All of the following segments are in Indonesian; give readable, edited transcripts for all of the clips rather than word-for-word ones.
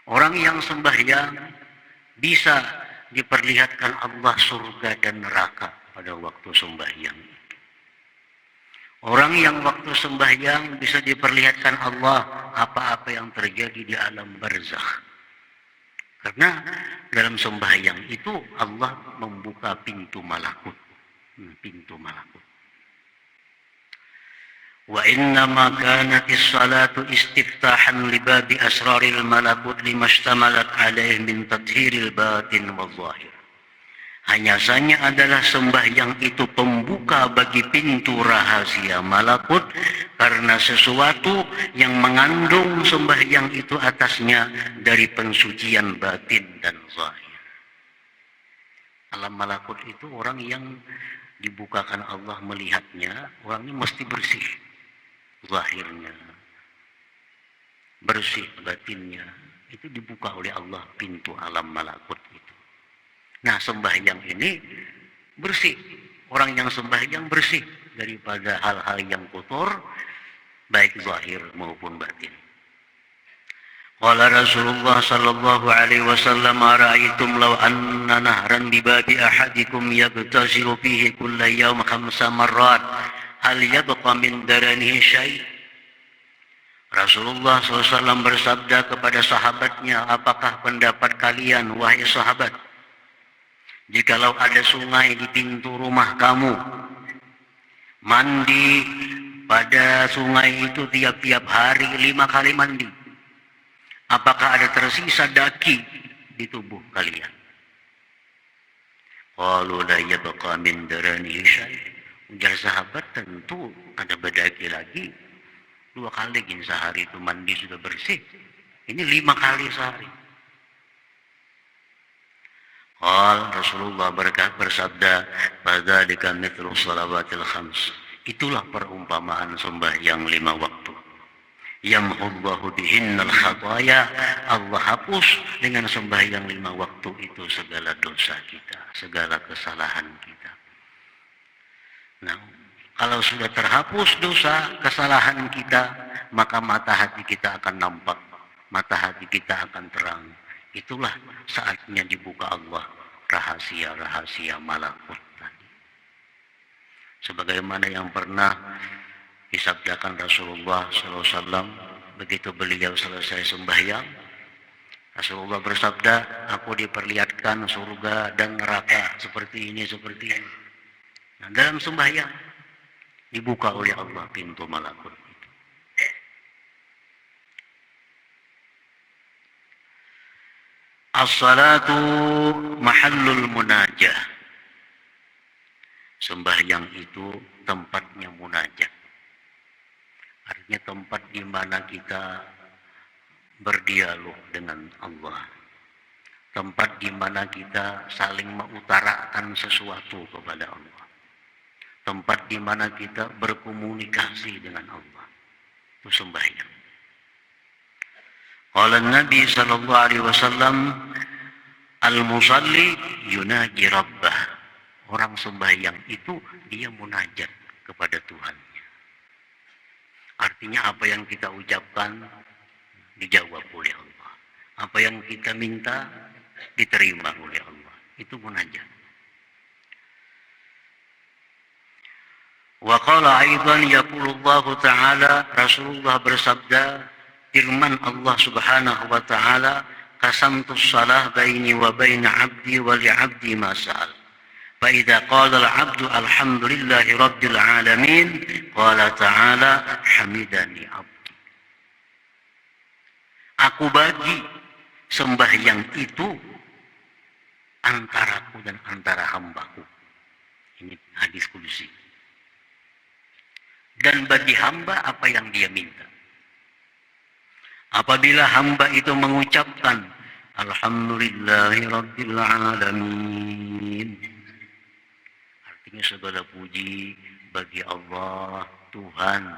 Orang yang sembahyang bisa diperlihatkan Allah surga dan neraka pada waktu sembahyang. Orang yang waktu sembahyang bisa diperlihatkan Allah apa-apa yang terjadi di alam barzakh. Karena dalam sembahyang itu Allah membuka pintu malakut. Pintu malakut. Wa innama kanatis salatu istiftahan li babi asraril malakut limashtamalat alaih min tathhiril batin wal zahir. Hanya saja adalah sembahyang itu pembuka bagi pintu rahasia malakut karena sesuatu yang mengandung sembahyang itu atasnya dari pensucian batin dan zahir. Alam malakut itu orang yang dibukakan Allah melihatnya, orangnya mesti bersih zahirnya, bersih batinnya. Itu dibuka oleh Allah pintu alam malakut itu. Nah, sembahyang ini bersih. Orang yang sembahyang bersih daripada hal-hal yang kotor, baik zahir maupun batin. Qala Rasulullah sallallahu alaihi wasallam, "Ara'aytum law anna nahran bi babi ahadikum yabtasilu fihi kulla yawm 5 marrat, hal yabqa min daranihi syai'?" Rasulullah SAW bersabda kepada sahabatnya, "Apakah pendapat kalian, wahai sahabat, jikalau ada sungai di pintu rumah kamu, mandi pada sungai itu tiap-tiap hari 5 kali mandi, apakah ada tersisa daki di tubuh kalian?" Qalu la yabqa min daranihi syai'. Ujar sahabat, tentu ada bedaki lagi. 2 kali sehari itu mandi sudah bersih. Ini 5 kali sehari. Rasulullah bersabda, "Fadzalika mithlu shalawatil khams." Itulah perumpamaan sembahyang 5 waktu. Yamhullahu bihinnal khataya. Allah hapus dengan sembahyang 5 waktu itu segala dosa kita, segala kesalahan kita. Nah, kalau sudah terhapus dosa, kesalahan kita, maka mata hati kita akan nampak, mata hati kita akan terang. Itulah saatnya dibuka Allah rahasia-rahasia malakut tadi. Sebagaimana yang pernah disabdakan Rasulullah SAW, begitu beliau selesai sembahyang, Rasulullah bersabda, "Aku diperlihatkan surga dan neraka seperti ini, seperti ini." Nah, dalam sembahyang dibuka oleh Allah pintu malakut. As-salatu mahallul munajah. Sembahyang itu tempatnya munajat. Artinya tempat di mana kita berdialog dengan Allah. Tempat di mana kita saling mengutarakan sesuatu kepada Allah. Tempat di mana kita berkomunikasi dengan Allah. Itu sembahyang. Qala Nabi sallallahu alaihi wasallam, "Al-musalli yunaji rabbah." Orang sembahyang itu dia munajat kepada Tuhannya. Artinya apa yang kita ucapkan dijawab oleh Allah. Apa yang kita minta diterima oleh Allah. Itu munajat. Wa qala aidan yaqulullahu ta'ala, Rasulullah bersabda, firman Allah Subhanahu wa ta'ala, "Qasamtus salah baini wa baina 'abdi wa li 'abdi ma sa'al. Fa idza qala al-'abdu alhamdulillahi rabbil alamin, qala ta'ala hamidani 'abdi." Aku bagi sembahyang itu antaraku dan antara hambaku. Ini hadis qudsi. Dan bagi hamba apa yang dia minta. Apabila hamba itu mengucapkan alhamdulillahi rabbil alamin, artinya segala puji bagi Allah, Tuhan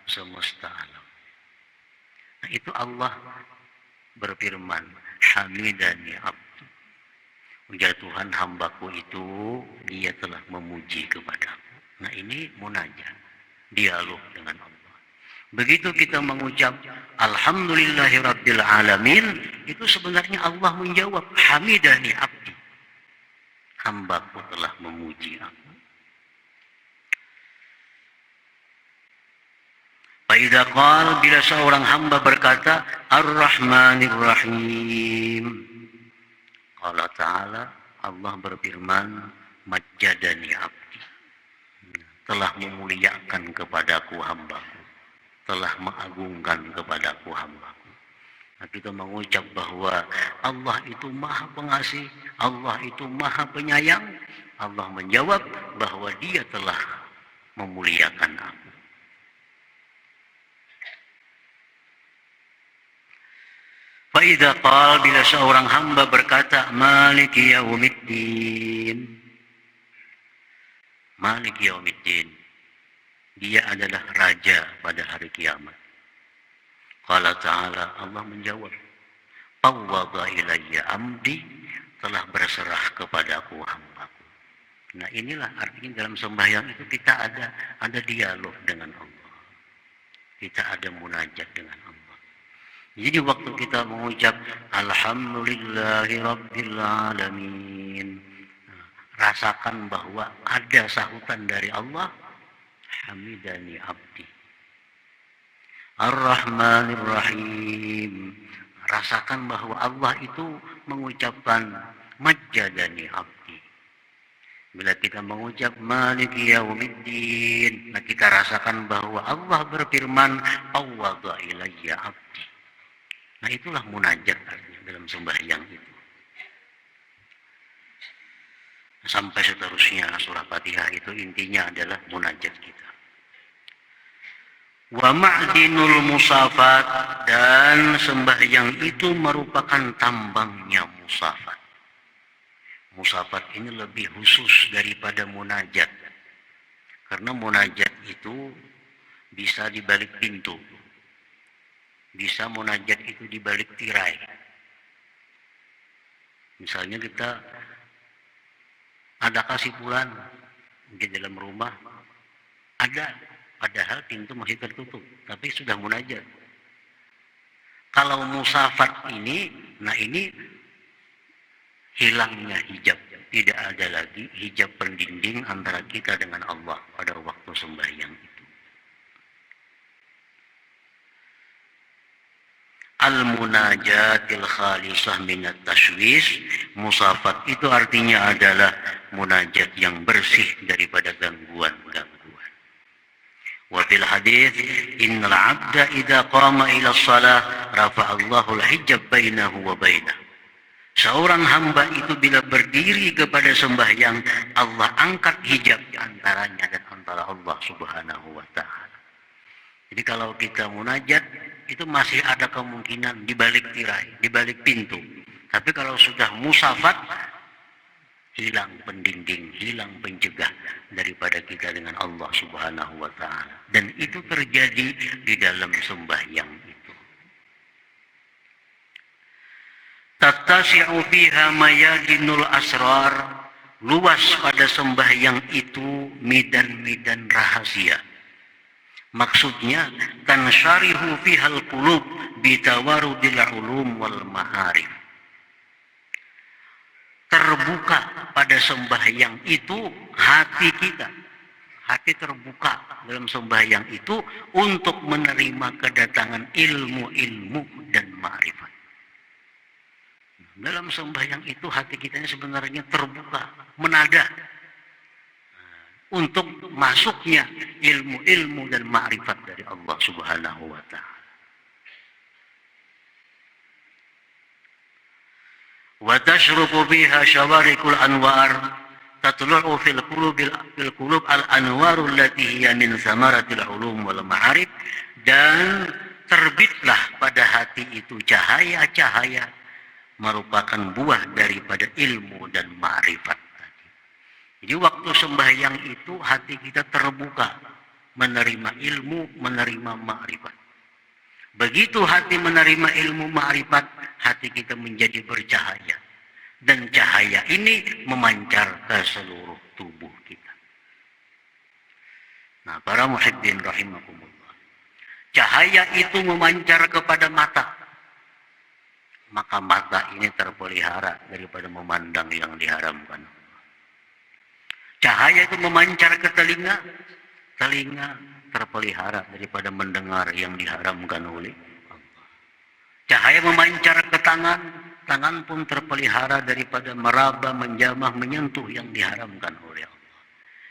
semesta alam. Nah, itu Allah berfirman, hamidani abdu. Ujar Tuhan, hambaku itu dia telah memuji kepadaku. Nah, ini munajat, dialog dengan Allah. Begitu kita mengucap Alhamdulillahirabbil alamin, itu sebenarnya Allah menjawab, hamidani abdi. Hambaku telah memuji aku. Faiza qala, bila seorang hamba berkata Ar-Rahmanir Rahim, Allah Ta'ala, Allah berfirman, Majjadani abdi, telah memuliakan kepadaku hambaku, telah mengagungkan kepadaku hambaku. Nah, kita mengucap bahwa Allah itu maha pengasih, Allah itu maha penyayang. Allah menjawab bahwa dia telah memuliakan aku. Faiza qala, bila seorang hamba berkata Maliki yaumiddin, Maliki yaumiddin, dia adalah raja pada hari kiamat. Qala Ta'ala, Allah menjawab, Fawwada ilayya amdi, telah berserah kepadaku hambaku. Nah, inilah artinya dalam sembahyang itu kita ada dialog dengan Allah. Kita ada munajat dengan Allah. Jadi waktu kita mengucap Alhamdulillahirabbil alamin, rasakan bahwa ada sahutan dari Allah, hamidani abdi. Ar-Rahmanir Rahim, rasakan bahwa Allah itu mengucapkan Majjadani abdi. Bila kita mengucap Maliki yaumiddin, nah kita rasakan bahwa Allah berfirman Fawwada ilayya abdi. Nah, itulah munajat artinya dalam sembahyang itu. Sampai seterusnya surah Fatihah itu intinya adalah munajat kita. Wa ma'dinul musafat, dan sembahyang itu merupakan tambangnya musafat. Musafat ini lebih khusus daripada munajat. Karena munajat itu bisa di balik pintu. Bisa munajat itu di balik tirai. Misalnya kita ada kesimpulan di dalam rumah, ada, padahal pintu masih tertutup, tapi sudah munajat. Kalau musafat ini, nah ini hilangnya hijab. Tidak ada lagi hijab pendinding antara kita dengan Allah pada waktu sembahyang itu. Al-munajatil khalisah minat tashwis, musafat itu artinya adalah munajat yang bersih daripada gangguan-gangguan. Wa fil hadits, innal 'abda idza qama ila shalah rafa'allahu al-hijab bainahu wa bainah. Seorang hamba itu bila berdiri kepada sembahyang, Allah angkat hijab antaranya dan antara Allah Subhanahu wa taala. Jadi kalau kita munajat itu masih ada kemungkinan di balik tirai, di balik pintu. Tapi kalau sudah musafat, hilang pendinding, hilang pencegah daripada kita dengan Allah Subhanahu wa taala. Dan itu terjadi di dalam sembahyang itu. Tattasi'u fiha mayadinul asrar, luas pada sembahyang itu midan-midan rahasia. Maksudnya tansyarihu fihal qulub bitawarudil ulum wal ma'arif. Terbuka pada sembahyang itu hati kita. Hati terbuka dalam sembahyang itu untuk menerima kedatangan ilmu-ilmu dan ma'rifat. Dalam sembahyang itu hati kita sebenarnya terbuka, menada untuk masuknya ilmu-ilmu dan ma'rifat dari Allah Subhanahu wa taala. Wa tashruqu biha syawarikul anwar tatlu'u fil qulub al-anwaru allati hiya min samaratil ulum wal ma'arif, dan terbitlah pada hati itu cahaya-cahaya merupakan buah daripada ilmu dan ma'rifat. Jadi waktu sembahyang itu hati kita terbuka, menerima ilmu, menerima ma'rifat. Begitu hati menerima ilmu ma'rifat, hati kita menjadi bercahaya. Dan cahaya ini memancar ke seluruh tubuh kita. Nah, para muhibbin rahimakumullah. Cahaya itu memancar kepada mata, maka mata ini terpelihara daripada memandang yang diharamkan. Cahaya itu memancar ke telinga, telinga terpelihara daripada mendengar yang diharamkan oleh Allah. Cahaya memancar ke tangan, tangan pun terpelihara daripada meraba, menjamah, menyentuh yang diharamkan oleh Allah.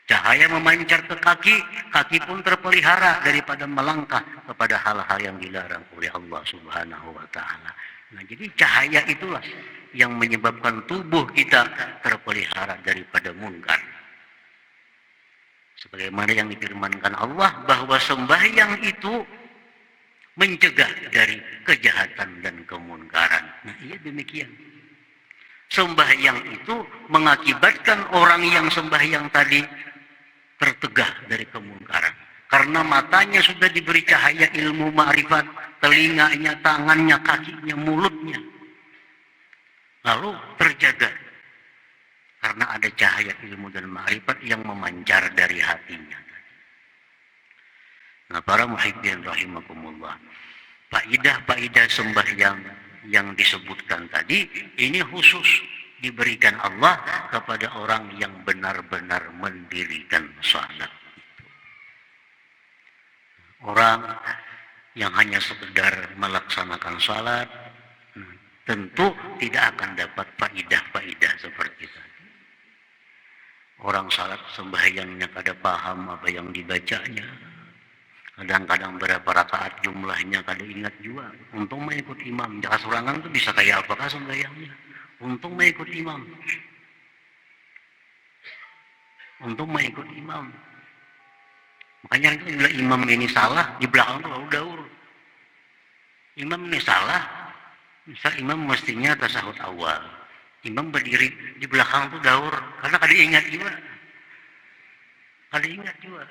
Cahaya memancar ke kaki, kaki pun terpelihara daripada melangkah kepada hal-hal yang dilarang oleh Allah Subhanahu wa Ta'ala. Nah, jadi cahaya itulah yang menyebabkan tubuh kita terpelihara daripada munkar. Sebagaimana yang difirmankan Allah bahwa sembahyang itu mencegah dari kejahatan dan kemunkaran. Nah, iya demikian. Sembahyang itu mengakibatkan orang yang sembahyang tadi tertegah dari kemungkaran. Karena matanya sudah diberi cahaya ilmu ma'rifat, telinganya, tangannya, kakinya, mulutnya. Lalu terjaga. Karena ada cahaya ilmu dan ma'rifat yang memancar dari hatinya. Nah, para muhibbin rahimakumullah. Faidah-faidah sembahyang yang disebutkan tadi, ini khusus diberikan Allah kepada orang yang benar-benar mendirikan salat. Orang yang hanya sekedar melaksanakan salat tentu tidak akan dapat faidah-faidah seperti tadi. Orang salat sembahyangnya kada paham apa yang dibacanya. Kadang-kadang berapa rakaat jumlahnya kada ingat juga. Untung mengikut imam. Jika sorangan tuh bisa kayak apakah sembahyangnya? Untung mengikut imam. Untung mengikut imam. Makanya itu bila imam ini salah, di belakang tuh lalu daur. Imam ini salah, misal imam mestinya tasahud awal. Imam berdiri di belakang tuh daur, karena kada ingat juga. Kada ingat juga.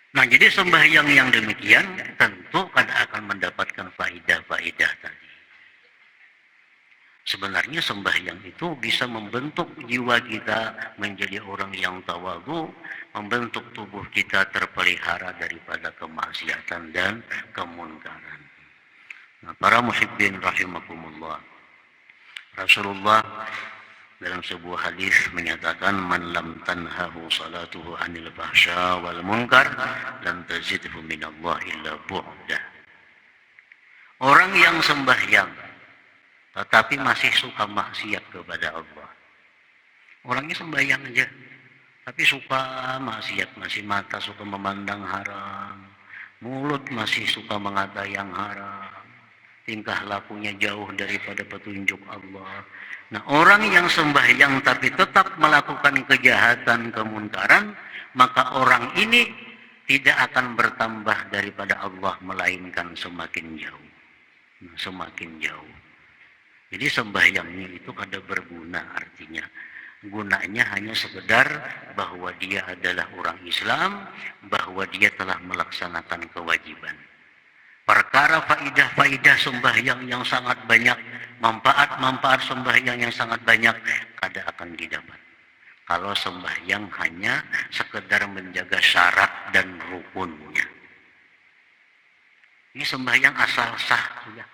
Nah, jadi sembahyang yang demikian tentu kada akan mendapatkan faidah-faidah tadi. Sebenarnya sembahyang itu bisa membentuk jiwa kita menjadi orang yang tawadhu, membentuk tubuh kita terpelihara daripada kemaksiatan dan kemunkaran. Nah, para muhibbin rahimakumullah. Rasulullah dalam sebuah hadis menyatakan man lam tanhahu salatuhu anil fahsya wal munkar lam tazidhu minallah illa bu'da. Orang yang sembahyang tetapi masih suka maksiat kepada Allah. Orangnya sembahyang aja tapi suka maksiat, masih mata suka memandang haram, mulut masih suka mengata yang haram, tingkah lakunya jauh daripada petunjuk Allah. Nah, orang yang sembahyang tapi tetap melakukan kejahatan, kemunkaran, maka orang ini tidak akan bertambah daripada Allah, melainkan semakin jauh. Nah, semakin jauh. Jadi sembahyangnya itu kada berguna artinya. Gunanya hanya sekedar bahwa dia adalah orang Islam, bahwa dia telah melaksanakan kewajiban. Perkara faidah-faidah sembahyang yang sangat banyak, manfaat-manfaat sembahyang yang sangat banyak, kada akan didapat. Kalau sembahyang hanya sekedar menjaga syarat dan rukunnya. Ini sembahyang asal sah saja.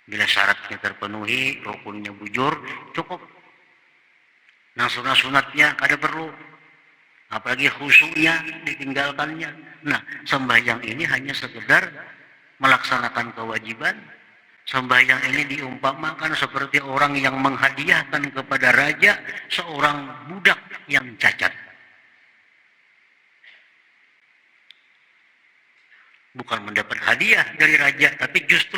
Bila syaratnya terpenuhi, rukunnya bujur, cukup. Nah, sunat-sunatnya kada perlu. Apalagi khusyuknya ditinggalkannya. Nah, sembahyang ini hanya sekedar melaksanakan kewajiban. Sembahyang ini diumpamakan seperti orang yang menghadiahkan kepada raja seorang budak yang cacat. Bukan mendapat hadiah dari raja, tapi justru